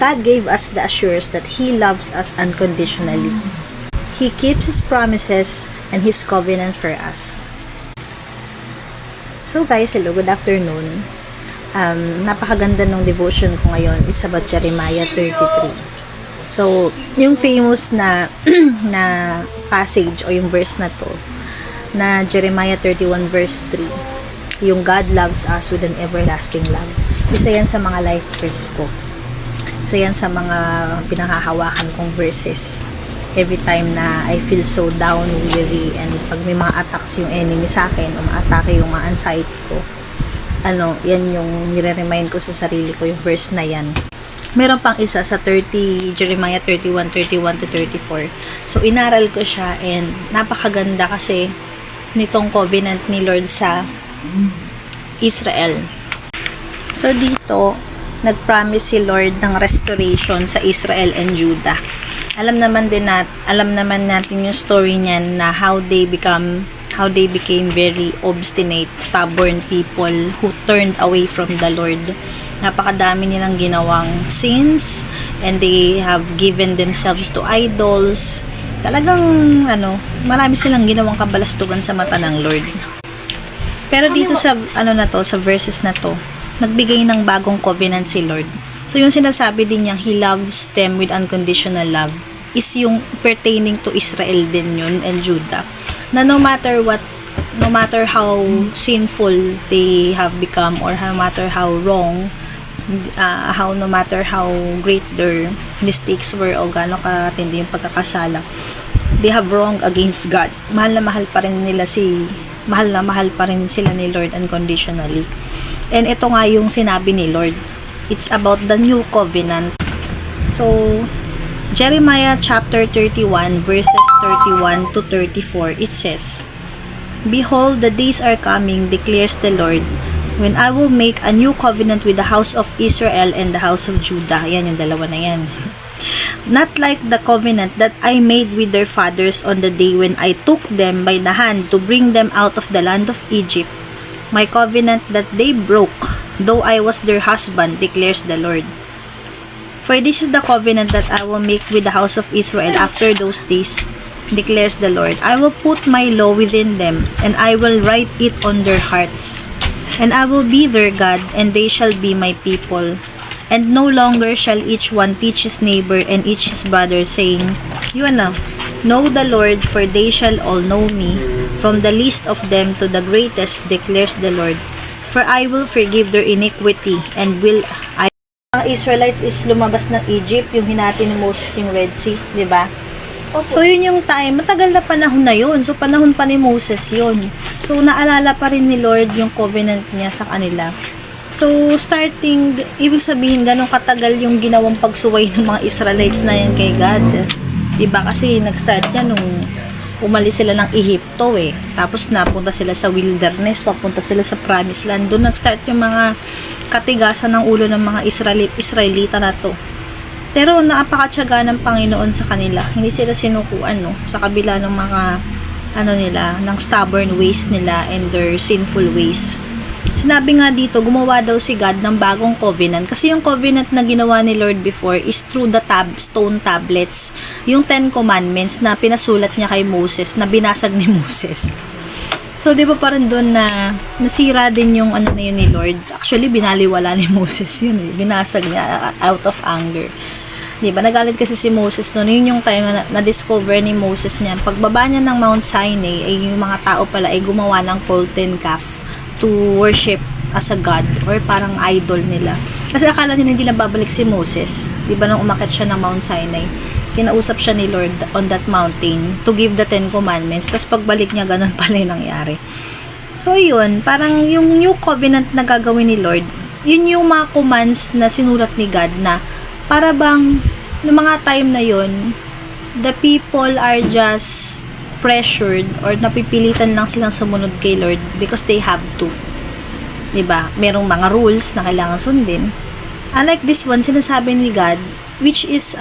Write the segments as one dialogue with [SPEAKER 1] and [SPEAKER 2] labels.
[SPEAKER 1] God gave us the assurance that He loves us unconditionally. He keeps His promises and His covenant for us. So guys, hello, good afternoon. Napakaganda ng devotion ko ngayon. It's about Jeremiah 33. So, yung famous na na passage o yung verse na to, na Jeremiah 31 verse 3, yung God loves us with an everlasting love. Isa yan sa mga life verse ko. Isa yan sa mga pinanghahawakan kong verses. Every time na I feel so down, weary, and pag may mga attacks yung enemy sa akin, o ma-atake yung mga anxiety ko, yan yung nire-remind ko sa sarili ko, yung verse na yan. Meron pang isa sa Jeremiah 31, 31 to 34. So, inaral ko siya, and napakaganda kasi nitong covenant ni Lord sa Israel. So, dito, nag-promise si Lord ng restoration sa Israel and Judah. Alam naman natin yung story niyan na how they became very obstinate, stubborn people who turned away from the Lord. Napakadami nilang ginawang sins, and they have given themselves to idols. Talagang marami silang ginawang kabalastugan sa mata ng Lord. Pero dito sa sa verses na to, nagbigay ng bagong covenant si Lord. So, yung sinasabi din niyang He loves them with unconditional love is yung pertaining to Israel din yun and Judah. Na no matter how sinful they have become, or no matter how wrong, no matter how great their mistakes were o gaano katindi yung pagkakasala, they have wronged against God. Mahal na mahal pa rin sila ni Lord unconditionally. And ito nga yung sinabi ni Lord. It's about the new covenant. So, Jeremiah chapter 31 verses 31 to 34, it says, "Behold, the days are coming, declares the Lord, when I will make a new covenant with the house of Israel and the house of Judah." Yan, yung dalawa na yan. "Not like the covenant that I made with their fathers on the day when I took them by the hand to bring them out of the land of Egypt. My covenant that they broke, though I was their husband, declares the Lord. For this is the covenant that I will make with the house of Israel after those days, declares the Lord. I will put my law within them, and I will write it on their hearts. And I will be their God, and they shall be my people. And no longer shall each one teach his neighbor and each his brother, saying, Know the Lord, for they shall all know me, from the least of them to the greatest, declares the Lord. For I will forgive their iniquity, and will I..." Ang Israelites is lumabas ng Egypt, yung hinati ni Moses yung Red Sea, di ba? So, yun yung time, matagal na panahon na yun. So, panahon pa ni Moses yun. So, naalala pa rin ni Lord yung covenant niya sa kanila. So, ibig sabihin, ganun katagal yung ginawang pagsuway ng mga Israelites na yan kay God. Diba? Kasi nag-start yan nung umalis sila ng Ehipto eh. Tapos napunta sila sa wilderness, papunta sila sa promised land. Doon nag-start yung mga katigasan ng ulo ng mga Israelita na to. Pero napakatyaga ng Panginoon sa kanila. Hindi sila sinukuan, no? Sa kabila ng mga ng stubborn ways nila and their sinful ways. Sinabi nga dito, gumawa daw si God ng bagong covenant. Kasi yung covenant na ginawa ni Lord before is through the stone tablets. Yung 10 commandments na pinasulat niya kay Moses, na binasag ni Moses. So, di ba parang doon na nasira din yung na yun ni Lord. Actually, binaliwala ni Moses yun. Binasag niya out of anger. Di ba? Nagalit kasi si Moses noon. Yun yung time na-discover ni Moses niya. Pagbaba niya ng Mount Sinai, ay yung mga tao pala ay gumawa ng golden calf to worship as a god or parang idol nila. Kasi akala nila hindi na babalik si Moses. Di ba nung umakyat siya ng Mount Sinai, kinausap siya ni Lord on that mountain to give the 10 commandments. Tapos pagbalik niya, ganun pala yung nangyari. So, yun. Parang yung new covenant na gagawin ni Lord, yun yung mga commands na sinulat ni God na para bang noong mga time na yun, the people are just pressured or napipilitan lang silang sumunod kay Lord because they have to. Diba? Merong mga rules na kailangan sundin. Unlike this one, sinasabi ni God, which is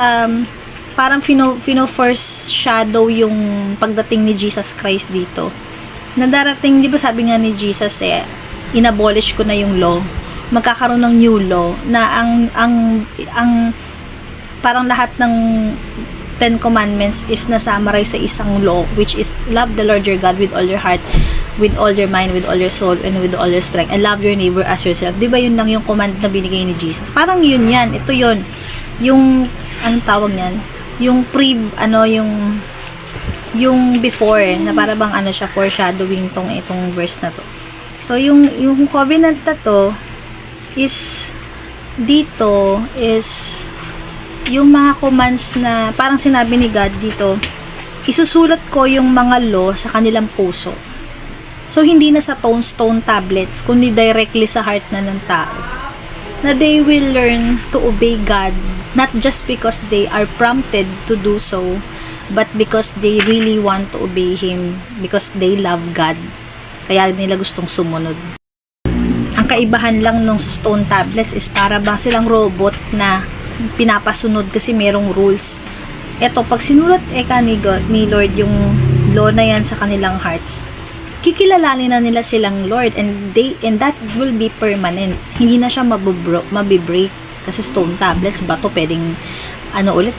[SPEAKER 1] parang foreshadow yung pagdating ni Jesus Christ dito. Na darating, di ba sabi nga ni Jesus inabolish ko na yung law. Magkakaroon ng new law na ang parang lahat ng Ten Commandments is na-summarize sa isang law, which is love the Lord your God with all your heart, with all your mind, with all your soul, and with all your strength, and love your neighbor as yourself. Di ba yun lang yung command na binigay ni Jesus? Parang yun yan. Ito yun. Yung, anong tawag yan? Yung yung before, na para bang ano siya, foreshadowing itong verse na to. So, yung covenant na to, is, dito, is, yung mga commands na parang sinabi ni God dito, isusulat ko yung mga law sa kanilang puso. So, hindi na sa stone tablets, kundi directly sa heart na ng tao. Na they will learn to obey God, not just because they are prompted to do so, but because they really want to obey Him, because they love God. Kaya nila gustong sumunod. Ang kaibahan lang nung sa stone tablets is para ba silang robot na pinapasunod kasi merong rules. Eto, pag sinulat ni Lord yung law na yan sa kanilang hearts, kikilalanin na nila silang Lord, and that will be permanent. Hindi na siya mabibreak kasi stone tablets, bato pwedeng ulit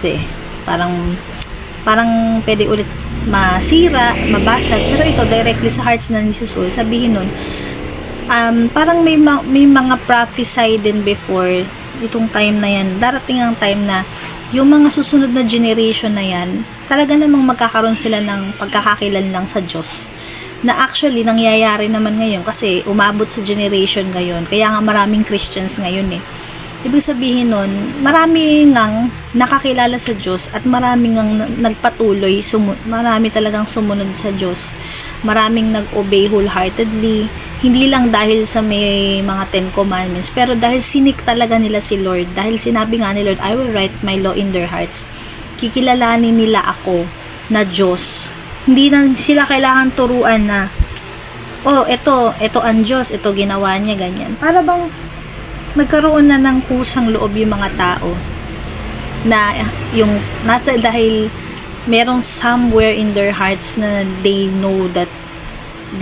[SPEAKER 1] parang pwede ulit masira, mabasag. Pero ito directly sa hearts na ni Jesus. Sabihin nun, parang may mga prophesy din before itong time na yan. Darating ang time na yung mga susunod na generation na yan, talaga namang magkakaroon sila ng pagkakakilanlang sa Diyos. Na actually, nangyayari naman ngayon kasi umabot sa generation ngayon. Kaya nga maraming Christians ngayon eh. Ibig sabihin nun, marami ngang nakakilala sa Diyos at marami ngang nagpatuloy, marami talagang sumunod sa Diyos. Maraming nag-obey wholeheartedly. Hindi lang dahil sa may mga 10 commandments, pero dahil sinik talaga nila si Lord. Dahil sinabi nga ni Lord, I will write my law in their hearts. Kikilalanin nila ako na Diyos. Hindi na sila kailangan turuan na, oh, ito ang Diyos, ito ginawa niya, ganyan. Para bang magkaroon na ng kusang loob yung mga tao na yung nasa, dahil merong somewhere in their hearts na they know that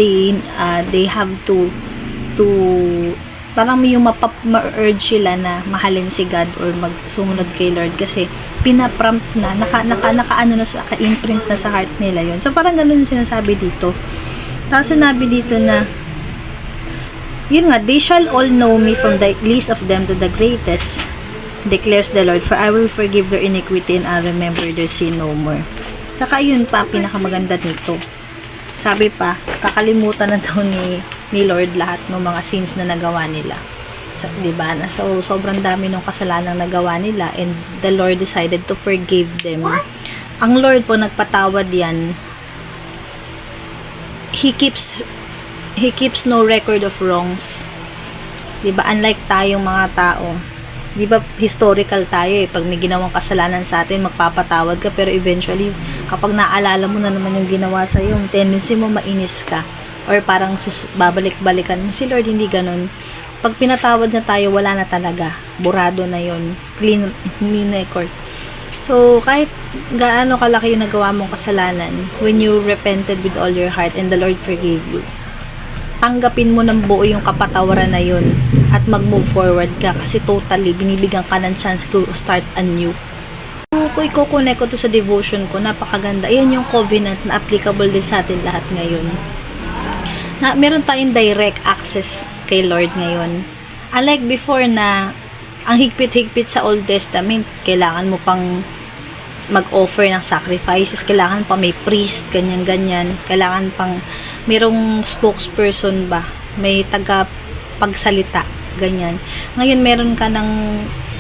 [SPEAKER 1] they have to parang yung ma-urge sila na mahalin si God or magsumunod kay Lord kasi pinaprompt na naka-ano na sa ka-imprint na sa heart nila yon. So parang ganun yung sinasabi dito. Tapos sinabi dito na yun nga, they shall all know me from the least of them to the greatest, declares the Lord, for I will forgive their iniquity and I'll remember their sin no more. Saka yun pa, pinakamaganda nito. Sabi pa, kakalimutan na daw ni Lord lahat ng mga sins na nagawa nila. So, diba? So, sobrang dami ng kasalanan nagawa nila and the Lord decided to forgive them. Ang Lord po, nagpatawad yan. He keeps no record of wrongs. Diba? Unlike tayong mga tao. Diba, historical tayo eh. Pag may ginawang kasalanan sa atin, magpapatawad ka. Pero eventually, kapag naalala mo na naman yung ginawa sa'yo, yung tendency mo mainis ka. Or parang babalik-balikan mo. Si Lord, hindi ganun. Pag pinatawad na tayo, wala na talaga. Burado na yon, clean record. So, kahit gaano kalaki yung nagawa mong kasalanan, when you repented with all your heart and the Lord forgave you, tanggapin mo ng buo yung kapatawaran na yun at mag-move forward ka kasi totally binibigyan ka ng chance to start anew. Kung i-connect ko to sa devotion ko, napakaganda. Ayan yung covenant na applicable din sa atin lahat ngayon. Na meron tayong direct access kay Lord ngayon. Unlike before na ang higpit-higpit sa Old Testament, kailangan mo pang mag-offer ng sacrifices, kailangan pa may priest, ganyan-ganyan, kailangan pang merong spokesperson ba, may taga-pagsalita, ganyan. Ngayon meron ka ng,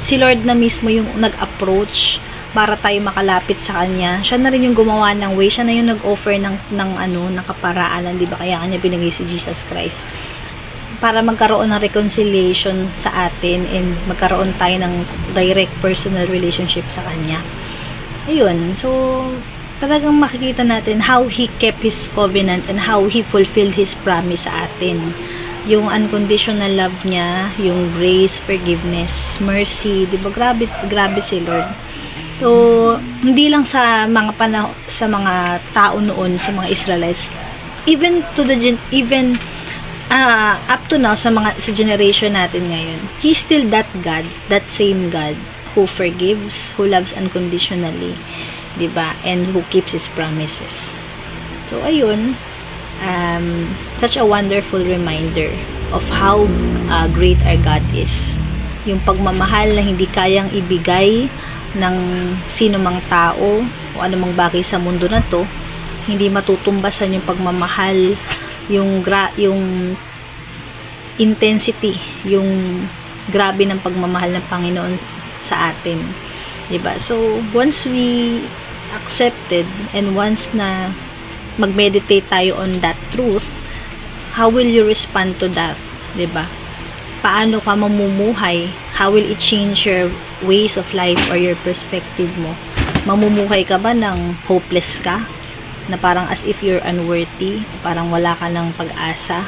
[SPEAKER 1] si Lord na mismo yung nag-approach para tayo makalapit sa Kanya. Siya na rin yung gumawa ng way, siya na yung nag-offer ng kaparaanan, di ba? Kaya Kanya binigay si Jesus Christ para magkaroon ng reconciliation sa atin and magkaroon tayo ng direct personal relationship sa Kanya. Ayun, so talagang makikita natin how He kept His covenant and how He fulfilled His promise sa atin. Yung unconditional love niya, yung grace, forgiveness, mercy, di ba? Grabe si Lord. So, hindi lang sa mga sa mga tao noon, sa mga Israelites, even up to now sa generation natin ngayon, He's still that God, that same God who forgives, who loves unconditionally, 'di ba? And who keeps his promises. So ayun, such a wonderful reminder of how great our God is. Yung pagmamahal na hindi kayang ibigay ng sino mang tao o anumang bagay sa mundo na to, hindi matutumbasan yung pagmamahal, yung intensity, yung grabe ng pagmamahal ng Panginoon sa atin. 'Di ba? So, once we accepted and once na mag-meditate tayo on that truth, how will you respond to that? 'Di ba? Paano ka mamumuhay? How will it change your ways of life or your perspective mo? Mamumuhay ka ba ng hopeless ka? Na parang as if you're unworthy? Parang wala ka ng pag-asa?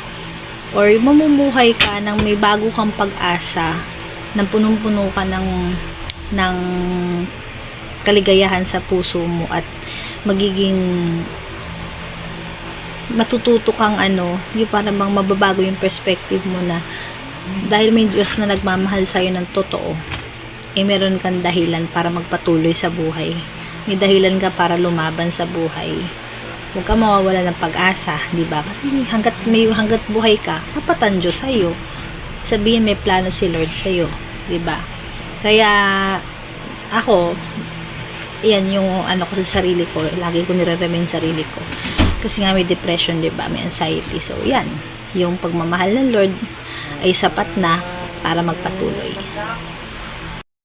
[SPEAKER 1] Or mamumuhay ka ng may bago kang pag-asa, ng punong-puno ka ng kaligayahan sa puso mo at magiging matututo kang yung parang mababago yung perspective mo na dahil may Diyos na nagmamahal sa'yo ng totoo, meron kang dahilan para magpatuloy sa buhay. May dahilan ka para lumaban sa buhay. Huwag ka mawawala ng pag-asa, di ba? Kasi hanggat buhay ka, kapatan Diyos sa'yo. Sabihin may plano si Lord sa'yo, di ba? Kaya, ako, yan yung ko sa sarili ko. Lagi ko nire-remind sarili ko. Kasi nga may depression, di ba? May anxiety. So, yan. Yung pagmamahal ng Lord ay sapat na para magpatuloy.